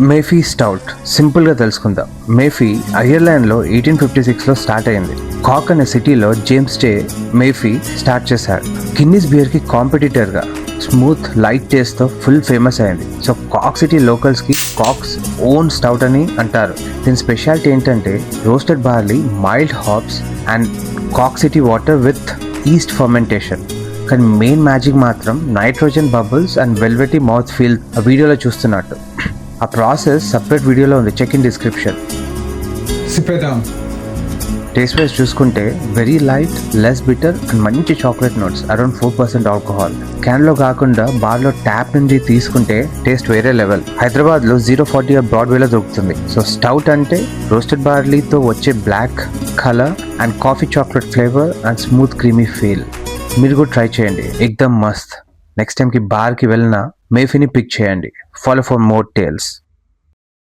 మేఫీ stout సింపుల్గా తెలుసుకుందాం. మేఫీ ఐర్లాండ్లో 1856లో start అయింది. కాక్ అనే సిటీలో జేమ్స్ డే మేఫీ స్టార్ట్ చేశాడు. గిన్నిస్ బియర్కి కాంపిటీటర్గా స్మూత్ లైట్ టేస్ట్తో ఫుల్ ఫేమస్ అయింది. సో కాక్ సిటీ లోకల్స్కి కాక్స్ ఓన్ స్టౌట్ అని అంటారు. దీని స్పెషాలిటీ ఏంటంటే roasted barley, mild hops and కాక్ city water with yeast fermentation. కానీ మెయిన్ మ్యాజిక్ మాత్రం nitrogen bubbles and velvety mouth feel వీడియోలో చూస్తున్నట్టు. ఆ ప్రాసెస్ సపరేట్ వీడియోలో ఉంది, check in description. Taste wise చూసుకుంటే very light, less bitter and మంచి చాక్లెట్ నోట్స్, అరౌండ్ 4% ఆల్కహాల్. క్యాన్లో కాకుండా బార్లో ట్యాప్ నుండి తీసుకుంటే టేస్ట్ వేరే లెవెల్. హైదరాబాద్లో 040 బ్రాడ్వేలో దొరుకుతుంది. సో స్టౌట్ అంటే రోస్టెడ్ బార్లీతో వచ్చే black colour and coffee chocolate flavour and smooth creamy feel. మీరు కూడా ట్రై చేయండి, ఎక్దమ్ మస్త్. నెక్స్ట్ టైంకి బార్కి వెళ్ళినా మేఫీని పిక్ చేయండి. Follow for more tiles.